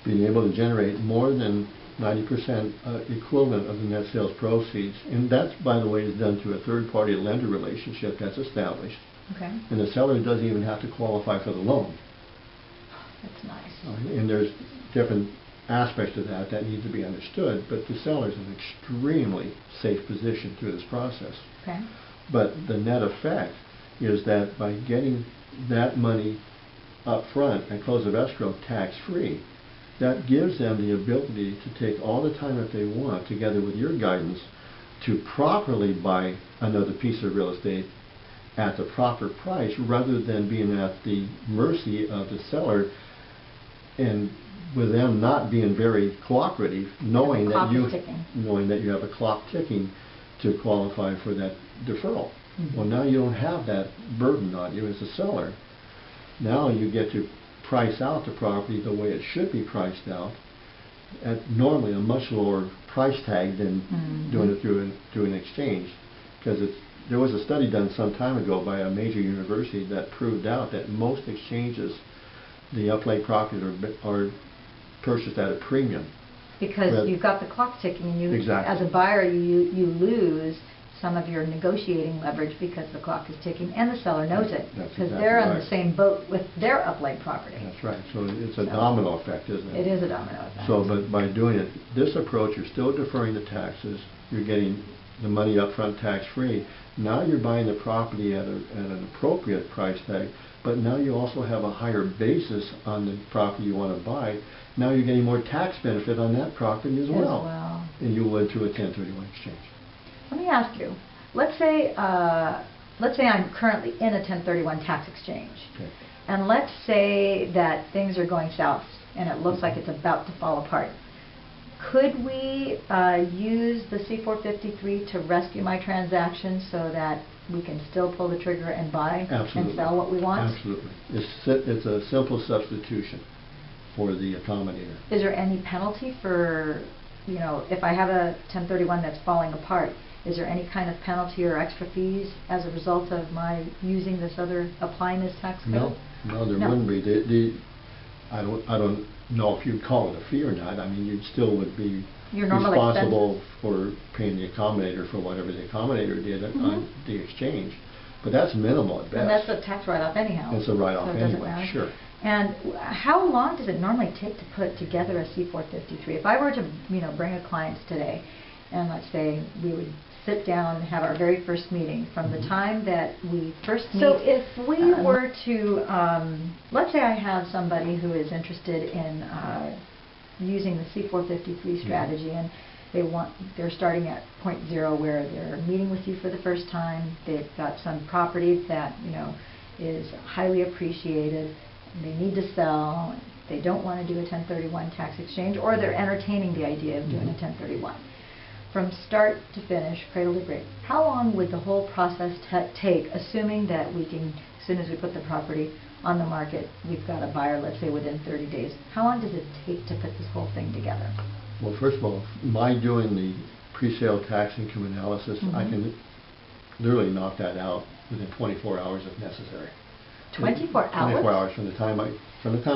being able to generate more than 90% equivalent of the net sales proceeds. And that, by the way, is done through a third-party lender relationship that's established. Okay. And the seller doesn't even have to qualify for the loan. That's nice. And there's different aspects to that that need to be understood, but the seller's in an extremely safe position through this process. Okay. But the net effect is that by getting that money up front and close of escrow tax-free, that gives them the ability to take all the time that they want, together with your guidance, to properly buy another piece of real estate at the proper price, rather than being at the mercy of the seller, and with them not being very cooperative, knowing that you have a clock ticking to qualify for that deferral. Mm-hmm. Well, now you don't have that burden on you as a seller. Now you get to price out the property the way it should be priced out, at normally a much lower price tag than doing it through an exchange. Because there was a study done some time ago by a major university that proved out that most exchanges, the uplay properties are purchased at a premium. Because you've got the clock ticking, and you, exactly. as a buyer, you lose some of your negotiating leverage because the clock is ticking, and the seller knows it, because they're on the same boat with their uplay property. That's right. So it's a domino effect, isn't it? It is a domino effect. So, but by doing it, this approach, you're still deferring the taxes. You're getting the money up front tax-free. Now you're buying the property at an appropriate price tag, but now you also have a higher basis on the property you want to buy. Now you're getting more tax benefit on that property as well than you would through a 1031 exchange. Let me ask you, let's say I'm currently in a 1031 tax exchange, okay. And let's say that things are going south and it looks like it's about to fall apart. Could we use the C453 to rescue my transaction so that we can still pull the trigger and buy Absolutely. and sell what we want? Absolutely. It's a simple substitution for the accommodator. Is there any penalty for, if I have a 1031 that's falling apart, is there any kind of penalty or extra fees as a result of my using this applying this tax code? No, there wouldn't be. I don't know if you'd call it a fee or not. I mean, you still would be responsible for paying the accommodator for whatever the accommodator did on the exchange. But that's minimal at best. And that's a tax write-off anyhow. It's a write-off so anyway, sure. And how long does it normally take to put together a C453? If I were to, bring a client today, and let's say we would sit down and have our very first meeting, from the time that we first meet. So if we were to, let's say I have somebody who is interested in using the C453 strategy, and they're starting at point zero, where they're meeting with you for the first time. They've got some property that is highly appreciated. They need to sell. They don't want to do a 1031 tax exchange, or they're entertaining the idea of doing a 1031. From start to finish, cradle to grave, how long would the whole process take, assuming that we can, as soon as we put the property on the market, we've got a buyer, let's say within 30 days. How long does it take to put this whole thing together? Well, first of all, by doing the pre-sale tax income analysis, I can literally knock that out within 24 hours if necessary. 24 hours? 24 hours from the time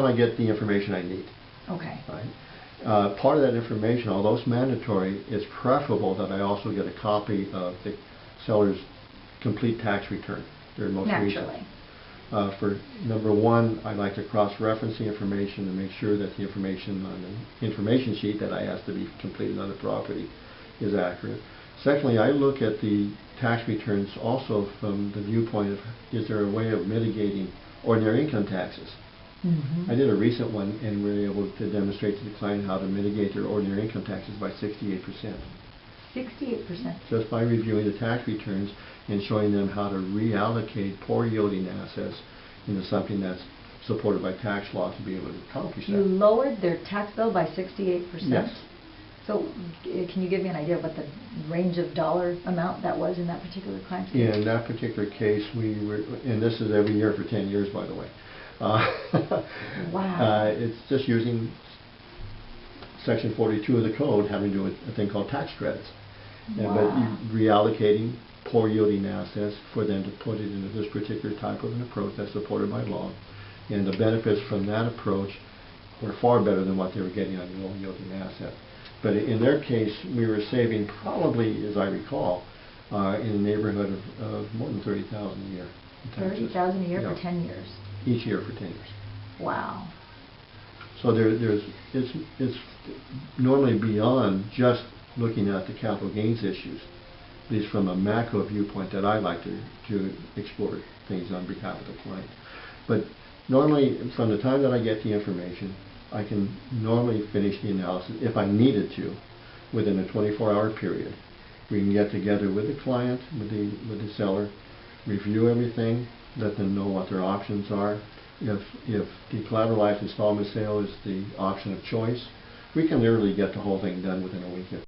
I get the information I need. Okay. Right. Part of that information, although it's mandatory, it's preferable that I also get a copy of the seller's complete tax return. Their most Naturally. recent. For number one, I like to cross-reference the information and make sure that the information on the information sheet that I asked to be completed on the property is accurate. Secondly, I look at the tax returns also from the viewpoint of, is there a way of mitigating ordinary income taxes? I did a recent one, and we were able to demonstrate to the client how to mitigate their ordinary income taxes by 68%. 68%? Just by reviewing the tax returns and showing them how to reallocate poor yielding assets into something that's supported by tax law to be able to accomplish that. You lowered their tax bill by 68%? Yes. So can you give me an idea of what the range of dollar amount that was in that particular client's case? Yeah, in that particular case, we were, and this is every year for 10 years, by the way. Wow. It's just using Section 42 of the code, having to do with a thing called tax credits. Wow. But reallocating poor yielding assets for them to put it into this particular type of an approach that's supported by law. And the benefits from that approach were far better than what they were getting on the low yielding asset. But in their case, we were saving probably, as I recall, in the neighborhood of more than $30,000 a year. $30,000 a year Yeah. for 10 years. Each year for 10 years. Wow. So it's normally beyond just looking at the capital gains issues, at least from a macro viewpoint that I like to explore things on behalf of the client. But normally, from the time that I get the information, I can normally finish the analysis, if I needed to, within a 24-hour period. We can get together with the client, with the seller, review everything, let them know what their options are. If the collateralized installment sale is the option of choice, we can literally get the whole thing done within a week.